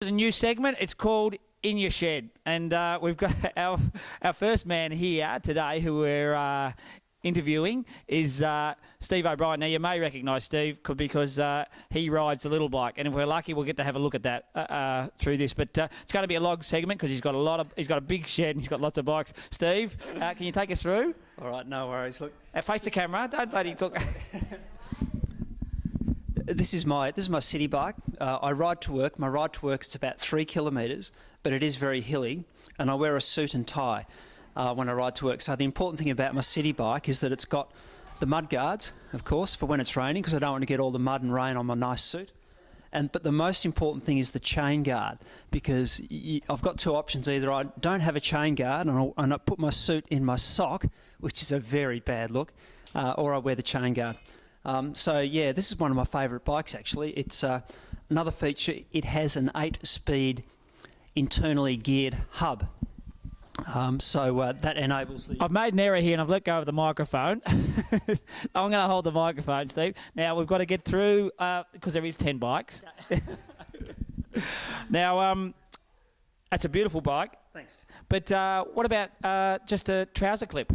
A new segment. It's called In Your Shed, and we've got our first man here today who we're interviewing is Steve O'Brien. Now you may recognise Steve because he rides a little bike, and if we're lucky, we'll get to have a look at that through this. But it's going to be a log segment because he's got a big shed and he's got lots of bikes. Steve, can you take us through? All right, no worries. Look, face the camera. Don't bloody talk. This is my city bike. I ride to work. My ride to work is about 3 kilometres, but it is very hilly, and I wear a suit and tie when I ride to work. So the important thing about my city bike is that it's got the mud guards, of course, for when it's raining, because I don't want to get all the mud and rain on my nice suit. But the most important thing is the chain guard, because I've got two options. Either I don't have a chain guard and I put my suit in my sock, which is a very bad look, or I wear the chain guard. So yeah, this is one of my favourite bikes actually. It's another feature, it has an 8-speed internally geared hub. That enables the... I've made an error here and I've let go of the microphone. I'm going to hold the microphone, Steve. Now we've got to get through, because there is 10 bikes. Now, that's a beautiful bike. Thanks. But what about just a trouser clip?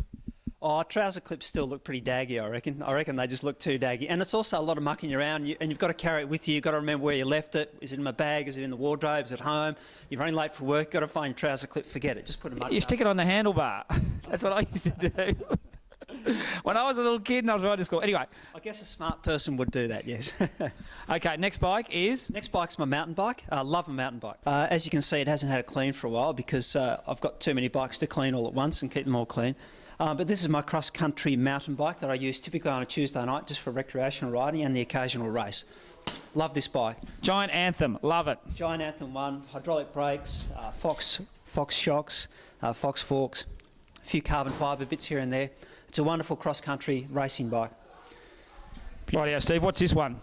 Oh, trouser clips still look pretty daggy, I reckon. I reckon they just look too daggy. And it's also a lot of mucking around, and you've got to carry it with you. You've got to remember where you left it. Is it in my bag? Is it in the wardrobe? Is it at home? You're running late for work. You've got to find your trouser clip. Forget it. Just put them up. You stick it on the handlebar. That's what I used to do. When I was a little kid and I was riding to school. Anyway. I guess a smart person would do that, yes. Okay, next bike is? Next bike's my mountain bike. I love a mountain bike. As you can see, it hasn't had a clean for a while because I've got too many bikes to clean all at once and keep them all clean. But this is my cross-country mountain bike that I use typically on a Tuesday night just for recreational riding and the occasional race. Love this bike. Giant Anthem, love it. Giant Anthem 1, hydraulic brakes, Fox shocks, Fox forks, a few carbon fibre bits here and there. It's a wonderful cross-country racing bike. Rightio, Steve, what's this one?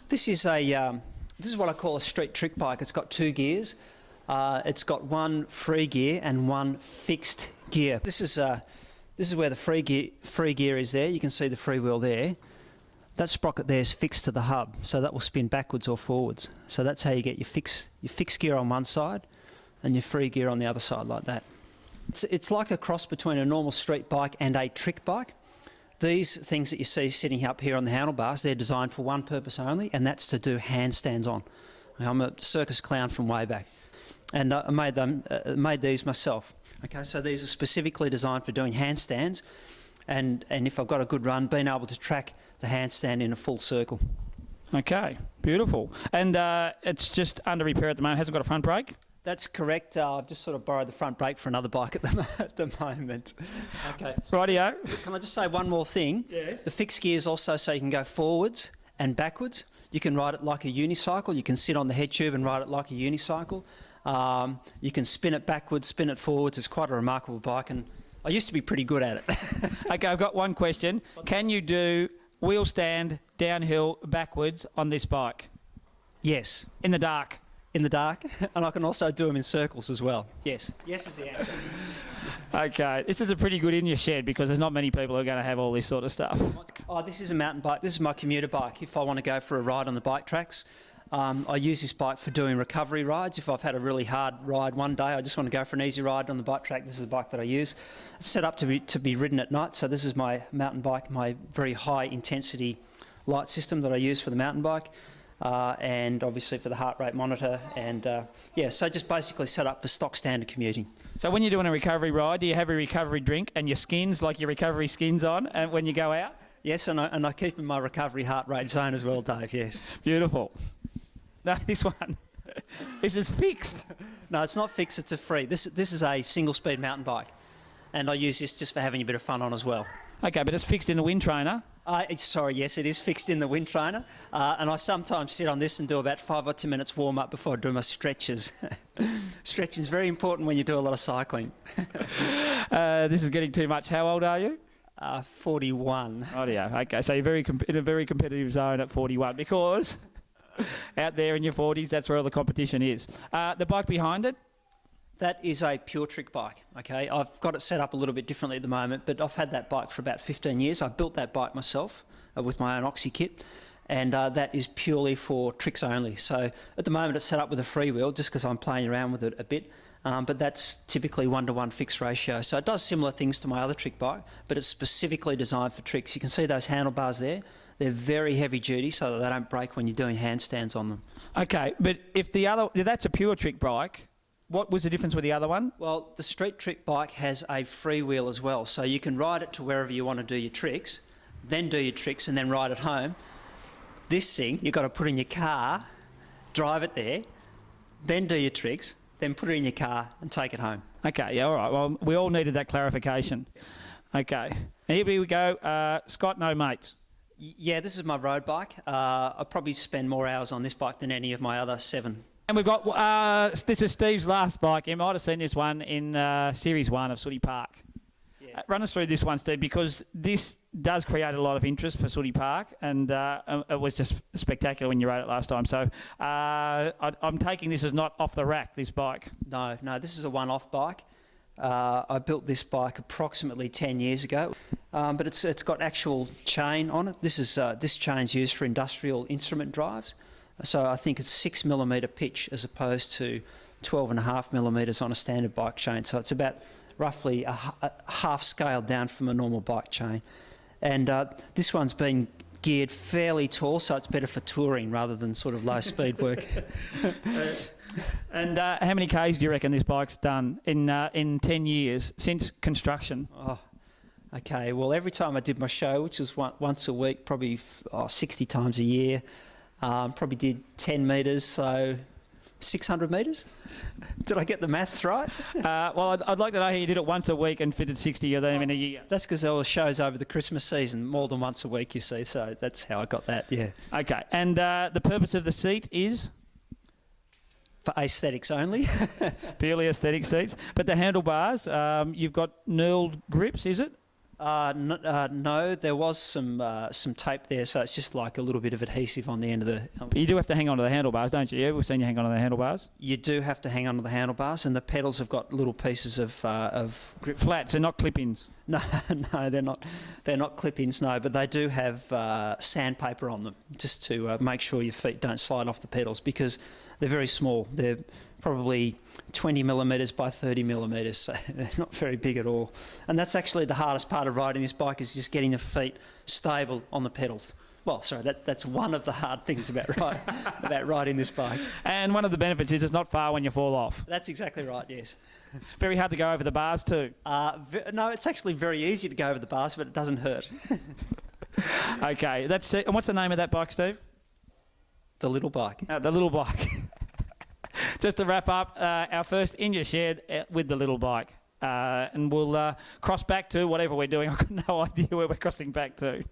This is what I call a street trick bike. It's got 2 gears. It's got 1 free gear and 1 fixed gear. This is where the free gear is there. You can see the freewheel there. That sprocket there is fixed to the hub, so that will spin backwards or forwards. So that's how you get your fixed gear on one side and your free gear on the other side like that. It's like a cross between a normal street bike and a trick bike. These things that you see sitting up here on the handlebars, they're designed for one purpose only, and that's to do handstands on. I'm a circus clown from way back, and I made these myself. Okay, so these are specifically designed for doing handstands, and if I've got a good run, being able to track the handstand in a full circle. Okay, beautiful. And it's just under repair at the moment. Hasn't got a front brake? That's correct. I've just sort of borrowed the front brake for another bike at the moment. Okay. Rightio. Can I just say one more thing? Yes. The fixed gear is also so you can go forwards and backwards. You can ride it like a unicycle. You can sit on the head tube and ride it like a unicycle. You can spin it backwards, spin it forwards. It's quite a remarkable bike, and I used to be pretty good at it. Okay, I've got one question. Can you do wheel stand downhill backwards on this bike? Yes. In the dark? In the dark, and I can also do them in circles as well. Yes. Yes is the answer. Okay, this is a pretty good in your shed because there's not many people who are going to have all this sort of stuff. Oh, this is a mountain bike. This is my commuter bike. If I want to go for a ride on the bike tracks, I use this bike for doing recovery rides. If I've had a really hard ride one day, I just want to go for an easy ride on the bike track. This is the bike that I use. It's set up to be ridden at night. So this is my mountain bike, my very high intensity light system that I use for the mountain bike. And obviously for the heart rate monitor, and yeah, so just basically set up for stock standard commuting. So when you're doing a recovery ride, do you have a recovery drink and your skins, like your recovery skins on, and when you go out? Yes, and I keep in my recovery heart rate zone as well, Dave, yes. Beautiful. No, this one, this is fixed. No, it's not fixed, it's a free. This is a single speed mountain bike, and I use this just for having a bit of fun on as well. Okay, but it's fixed in the wind trainer. Sorry, yes, it is fixed in the wind trainer, and I sometimes sit on this and do about 5 or 10 minutes warm up before I do my stretches. Stretching is very important when you do a lot of cycling. This is getting too much. How old are you? 41. Oh yeah, okay, so you're in a very competitive zone at 41 because out there in your 40s, that's where all the competition is. The bike behind it? That is a pure trick bike, okay? I've got it set up a little bit differently at the moment, but I've had that bike for about 15 years. I built that bike myself with my own oxy kit, and that is purely for tricks only. So at the moment it's set up with a freewheel just because I'm playing around with it a bit, but that's typically 1-to-1 fixed ratio. So it does similar things to my other trick bike, but it's specifically designed for tricks. You can see those handlebars there. They're very heavy duty so that they don't break when you're doing handstands on them. Okay, but if that's a pure trick bike, what was the difference with the other one? Well, the street trick bike has a freewheel as well, so you can ride it to wherever you want to do your tricks, then do your tricks and then ride it home. This thing, you've got to put in your car, drive it there, then do your tricks, then put it in your car and take it home. Okay, yeah, all right. Well, we all needed that clarification. Okay, here we go. Scott, no mates. Yeah, this is my road bike. I probably spend more hours on this bike than any of my other 7. And we've got, this is Steve's last bike. You might have seen this one in Series 1 of Sooty Park. Yeah. Run us through this one, Steve, because this does create a lot of interest for Sooty Park, and it was just spectacular when you rode it last time. So I'm taking this as not off the rack, this bike. No, this is a one-off bike. I built this bike approximately 10 years ago, but it's got actual chain on it. This chain's used for industrial instrument drives, so I think it's 6mm pitch as opposed to 12.5mm on a standard bike chain. So it's about roughly a half scaled down from a normal bike chain, and this one's been geared fairly tall, so it's better for touring rather than sort of low speed work. And how many Ks do you reckon this bike's done in 10 years since construction? Oh, okay. Well, every time I did my show, which was once a week, probably 60 times a year, probably did 10 metres, so 600 metres. Did I get the maths right? Well, I'd like to know how you did it once a week and fitted 60 of them in a year. That's because there were shows over the Christmas season, more than once a week, you see, so that's how I got that, yeah. Okay, and the purpose of the seat is? For aesthetics only. Purely aesthetic seats. But the handlebars, you've got knurled grips, is it? No, there was some tape there, so it's just like a little bit of adhesive on the end of the... But you do have to hang on to the handlebars, don't you? We've seen you hang on to the handlebars. You do have to hang on to the handlebars, and the pedals have got little pieces of grip. Flats, they're not clip-ins. No, they're not. They're not clip-ins, no, but they do have sandpaper on them, just to make sure your feet don't slide off the pedals, because they're very small. They're probably 20mm by 30mm, so they're not very big at all. And that's actually the hardest part of riding this bike, is just getting the feet stable on the pedals. Well, sorry, that's one of the hard things about riding this bike. And one of the benefits is it's not far when you fall off. That's exactly right, yes. Very hard to go over the bars too. No, it's actually very easy to go over the bars, but it doesn't hurt. Okay, that's it. And what's the name of that bike, Steve? The little bike. The little bike. Just to wrap up, our first In Your Shed with the little bike. And we'll cross back to whatever we're doing. I've got no idea where we're crossing back to.